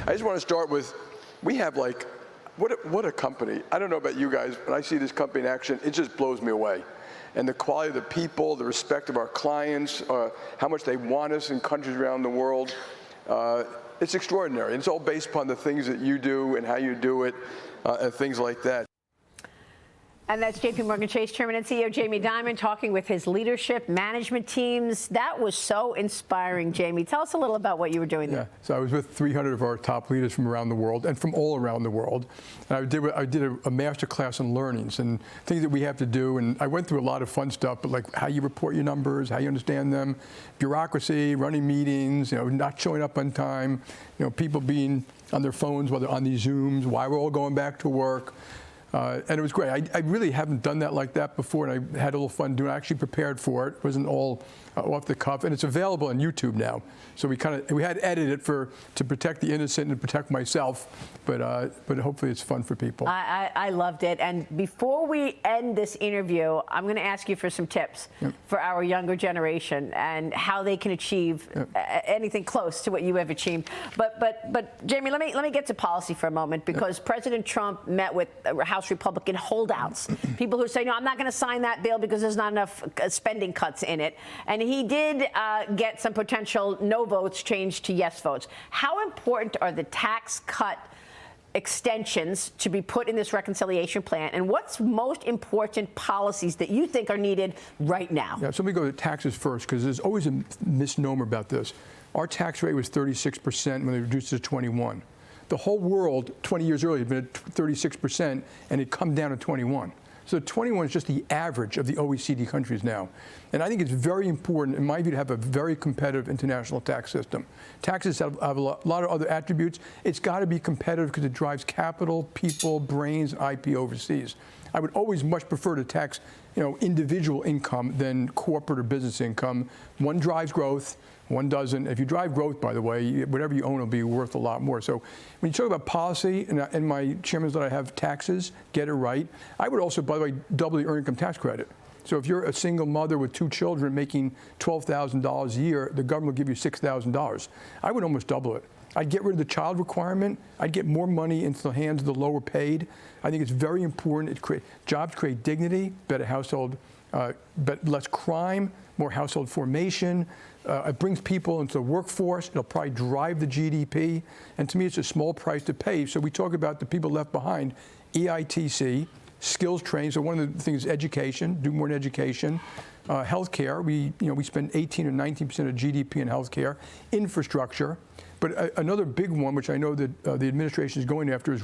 I just want to start with, we have like, what a company. I don't know about you guys, but I see this company in action, it just blows me away. And the quality of the people, the respect of our clients, how much they want us in countries around the world, it's extraordinary. It's all based upon the things that you do and how you do it, and things like that. And that's JPMorgan Chase Chairman and CEO Jamie Dimon talking with his leadership management teams. That was so inspiring, Jamie. Tell us a little about what you were doing there. So I was with 300 of our top leaders from around the world and from all around the world. And I did a master class on learnings and things that we have to do. And I went through a lot of fun stuff, but like how you report your numbers, how you understand them, bureaucracy, running meetings, not showing up on time, people being on their phones while they're on these Zooms, why we're all going back to work. And it was great. I really haven't done that like that before, and I had a little fun doing it. I actually prepared for it. It wasn't all off the cuff, and it's available on YouTube now. So we had to edit it to protect the innocent and protect myself, but hopefully it's fun for people. I loved it. And before we end this interview, I'm going to ask you for some tips for our younger generation and how they can achieve anything close to what you have achieved. But Jamie, let me get to policy for a moment, because President Trump met with House Republican holdouts, people who say, no, I'm not going to sign that bill because there's not enough spending cuts in it. And he did get some potential no votes changed to yes votes. How important are the tax cut extensions to be put in this reconciliation plan, and what's most important policies that you think are needed right now? Yeah, so let me go to taxes first, because there's always a misnomer about this. Our tax rate was 36% when they reduced it to 21%. The whole world 20 years earlier had been at 36%, and it come down to 21%. So 21 is just the average of the OECD countries now. And I think it's very important, in my view, to have a very competitive international tax system. Taxes have a lot of other attributes. It's got to be competitive because it drives capital, people, brains, IP overseas. I would always much prefer to tax, individual income than corporate or business income. One drives growth, one doesn't. If you drive growth, by the way, whatever you own will be worth a lot more. So when you talk about policy, and my chairmans that I have taxes, get it right. I would also, by the way, double the earned income tax credit. So if you're a single mother with 2 children making $12,000 a year, the government will give you $6,000. I would almost double it. I'd get rid of the child requirement. I'd get more money into the hands of the lower paid. I think it's very important. Jobs create dignity, better household, less crime, more household formation. It brings people into the workforce. It'll probably drive the GDP. And to me, it's a small price to pay. So we talk about the people left behind, EITC, skills training. So one of the things is education, do more in education. Healthcare, we spend 18 or 19% of GDP in healthcare. Infrastructure. But another big one, which I know that the administration is going after, is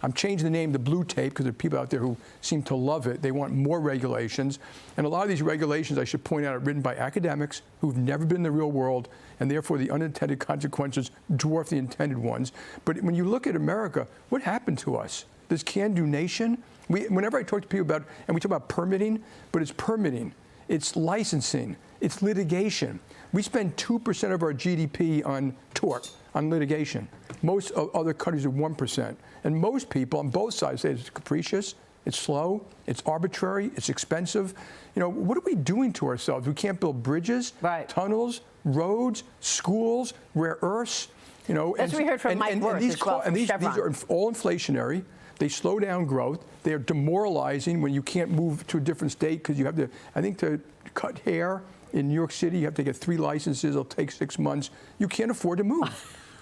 I'm changing the name to blue tape, because there are people out there who seem to love it. They want more regulations. And a lot of these regulations, I should point out, are written by academics who've never been in the real world, and therefore the unintended consequences dwarf the intended ones. But when you look at America, what happened to us? This can-do nation? Whenever I talk to people about, and we talk about permitting, but it's permitting, it's licensing, it's litigation. We spend 2% of our GDP on tort, on litigation. Most other countries are 1%. And most people on both sides say it's capricious, it's slow, it's arbitrary, it's expensive. What are we doing to ourselves? We can't build bridges, tunnels, roads, schools, rare earths. That's what we heard from Mike Wirth as well, from these Chevron. are all inflationary. They slow down growth. They are demoralizing when you can't move to a different state, because you have to, I think, to cut hair in New York City, you have to get 3 licenses. It'll take 6 months. You can't afford to move.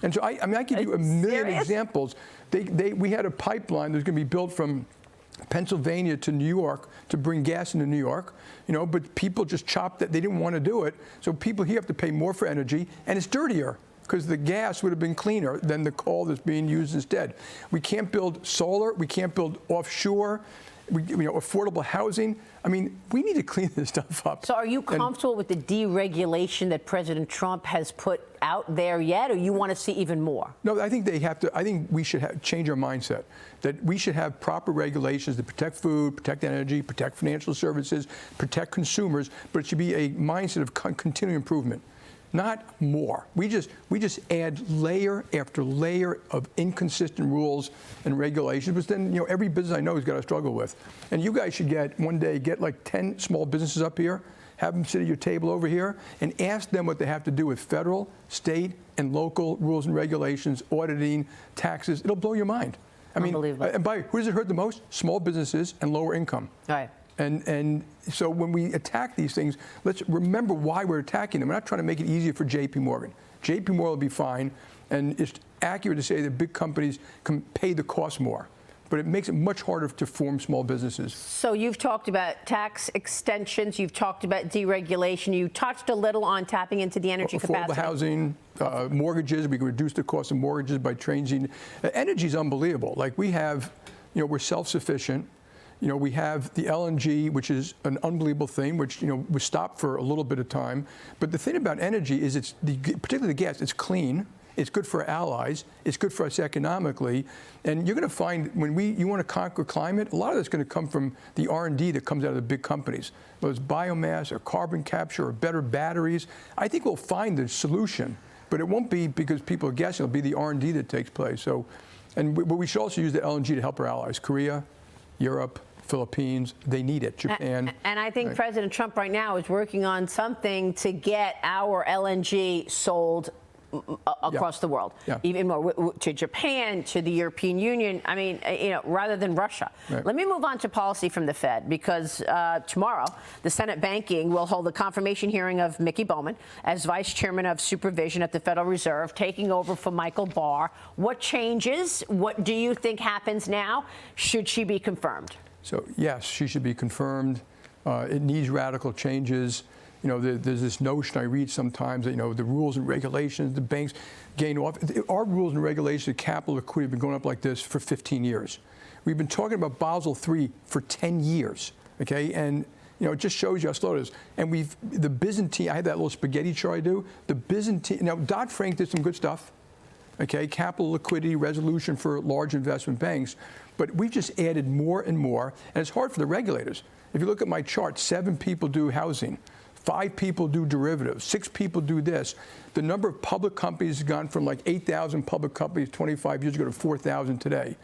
And so, I give you a million examples. We had a pipeline that was going to be built from Pennsylvania to New York to bring gas into New York, but people just chopped that. They didn't want to do it. So people here have to pay more for energy, and it's dirtier, because the gas would have been cleaner than the coal that's being used instead. We can't build solar. We can't build offshore. Affordable housing. I mean, we need to clean this stuff up. So are you comfortable with the deregulation that President Trump has put out there yet, or you want to see even more? No, I think they have to. I think we should change our mindset, that we should have proper regulations to protect food, protect energy, protect financial services, protect consumers, but it should be a mindset of continuing improvement. Not more. We just add layer after layer of inconsistent rules and regulations, which then every business I know has got to struggle with. And you guys should one day get like 10 small businesses up here have them sit at your table over here and ask them what they have to do with federal, state, and local rules and regulations, auditing, taxes. It'll blow your mind. I mean, and by who does it hurt the most? Small businesses and lower income. Right. And so when we attack these things, let's remember why we're attacking them. We're not trying to make it easier for JPMorgan. JPMorgan will be fine, and it's accurate to say that big companies can pay the cost more. But it makes it much harder to form small businesses. So you've talked about tax extensions, you've talked about deregulation, you touched a little on tapping into the energy capacity. Affordable housing, mortgages, we can reduce the cost of mortgages by changing. Energy is unbelievable. Like we have, we're self-sufficient. We have the LNG, which is an unbelievable thing, which, was stopped for a little bit of time. But the thing about energy is particularly the gas, it's clean. It's good for our allies. It's good for us economically. And you're going to find when you want to conquer climate, a lot of that's going to come from the R&D that comes out of the big companies. Whether it's biomass or carbon capture or better batteries, I think we'll find the solution. But it won't be because people are guessing. It'll be the R&D that takes place. So, but we should also use the LNG to help our allies. Korea, Europe, Philippines, they need it. Japan. And I think President Trump right now is working on something to get our LNG sold across the world, even more to Japan, to the European Union. I mean, rather than Russia. Right. Let me move on to policy from the Fed, because tomorrow the Senate Banking will hold a confirmation hearing of Mickey Bowman as Vice Chairman of Supervision at the Federal Reserve, taking over for Michael Barr. What changes? What do you think happens now? Should she be confirmed? So yes, she should be confirmed. It needs radical changes. There's this notion I read sometimes that, the rules and regulations, the banks gain off. Our rules and regulations of capital liquidity have been going up like this for 15 years. We've been talking about Basel III for 10 years, okay? And, it just shows you how slow it is. And the Byzantine, I had that little spaghetti chart I do. The Byzantine, now Dodd-Frank did some good stuff, okay? Capital liquidity resolution for large investment banks. But we've just added more and more, and it's hard for the regulators. If you look at my chart, 7 people do housing. 5 people do derivatives, 6 people do this. The number of public companies has gone from like 8,000 public companies 25 years ago to 4,000 today.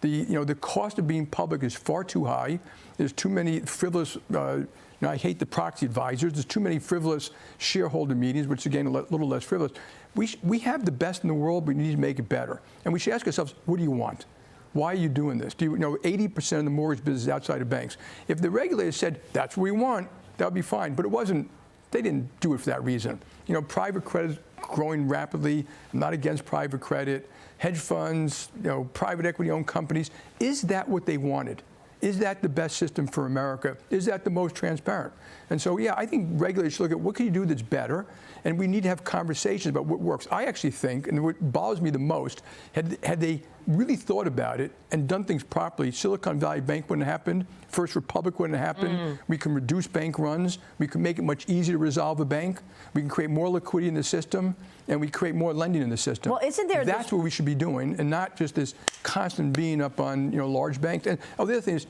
The cost of being public is far too high. There's too many frivolous, I hate the proxy advisors. There's too many frivolous shareholder meetings, which again, a little less frivolous. We have the best in the world, but we need to make it better. And we should ask ourselves, what do you want? Why are you doing this? 80% of the mortgage business is outside of banks. If the regulators said, that's what we want, that would be fine. But it wasn't, they didn't do it for that reason. Private credit is growing rapidly. I'm not against private credit. Hedge funds, private equity-owned companies. Is that what they wanted? Is that the best system for America? Is that the most transparent? And so, I think regulators should look at what can you do that's better, and we need to have conversations about what works. I actually think, and what bothers me the most, had they really thought about it and done things properly, Silicon Valley Bank wouldn't have happened, First Republic wouldn't have happened. We can reduce bank runs. We can make it much easier to resolve a bank. We can create more liquidity in the system, and we create more lending in the system. Well, isn't there? That's what we should be doing, and not just this constant being up on large banks. And the other thing is,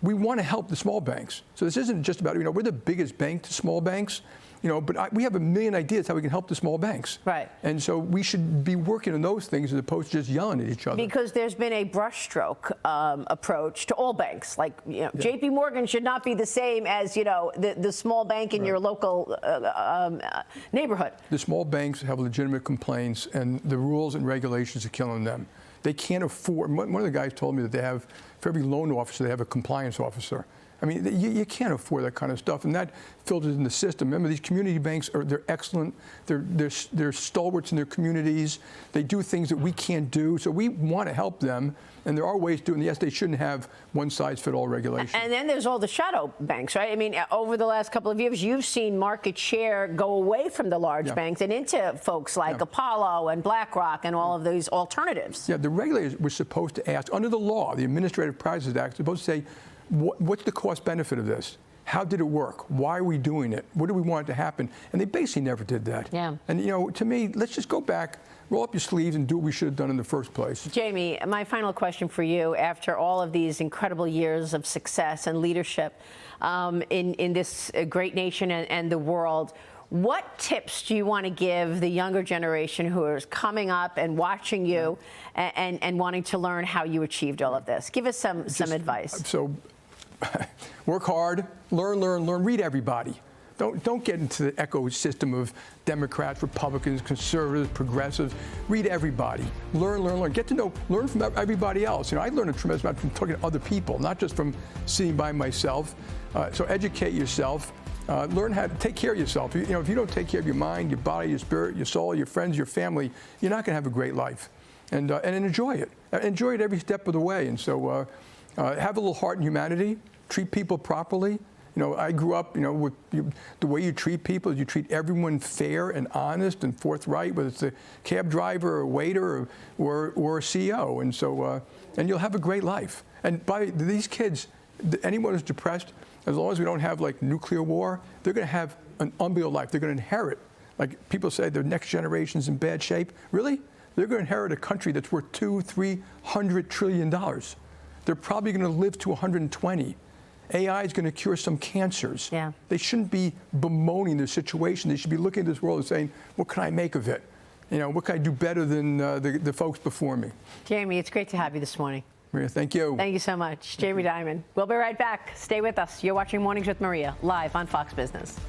we want to help the small banks. So this isn't just about we're the biggest bank to small banks. But we have a million ideas how we can help the small banks. Right. And so we should be working on those things as opposed to just yelling at each other. Because there's been a brushstroke approach to all banks. Like, JPMorgan should not be the same as, the small bank in your local neighborhood. The small banks have legitimate complaints, and the rules and regulations are killing them. They can't afford. One of the guys told me that they have, for every loan officer, they have a compliance officer. I mean, you can't afford that kind of stuff, and that filters in the system. Remember, these community banks they're excellent. They're stalwarts in their communities. They do things that we can't do, so we want to help them. And there are ways to do it. And yes, they shouldn't have one-size-fits-all regulation. And then there's all the shadow banks, right? I mean, over the last couple of years, you've seen market share go away from the large banks and into folks like Apollo and BlackRock and all of these alternatives. Yeah, the regulators were supposed to ask, under the law, the Administrative Procedures Act, supposed to say, what's the cost benefit of this? How did it work? Why are we doing it? What do we want it to happen? And they basically never did that. Yeah. And to me, let's just go back, roll up your sleeves, and do what we should have done in the first place. Jamie, my final question for you: after all of these incredible years of success and leadership in this great nation and the world, what tips do you want to give the younger generation who is coming up and watching you and wanting to learn how you achieved all of this? Give us some advice. So work hard, learn, read everybody. Don't get into the ecosystem of Democrats, Republicans, conservatives, progressives. Read everybody. Learn. Get to know, learn from everybody else. I learn a tremendous amount from talking to other people, not just from sitting by myself. So educate yourself. Learn how to take care of yourself. If you don't take care of your mind, your body, your spirit, your soul, your friends, your family, you're not going to have a great life. And enjoy it. Enjoy it every step of the way. And so have a little heart and humanity. Treat people properly. I grew up, with the way you treat people is you treat everyone fair and honest and forthright, whether it's a cab driver or a waiter or a CEO. And so, and you'll have a great life. And by these kids, anyone who's depressed, as long as we don't have like nuclear war, they're going to have an unbelievable life. They're going to inherit. Like people say, the next generation's in bad shape. Really? They're going to inherit a country that's worth $200-300 trillion. They're probably going to live to 120. AI is going to cure some cancers. Yeah. They shouldn't be bemoaning their situation. They should be looking at this world and saying, what can I make of it? What can I do better than the folks before me? Jamie, it's great to have you this morning. Maria, thank you. Thank you so much. Jamie Dimon. We'll be right back. Stay with us. You're watching Mornings with Maria, live on Fox Business.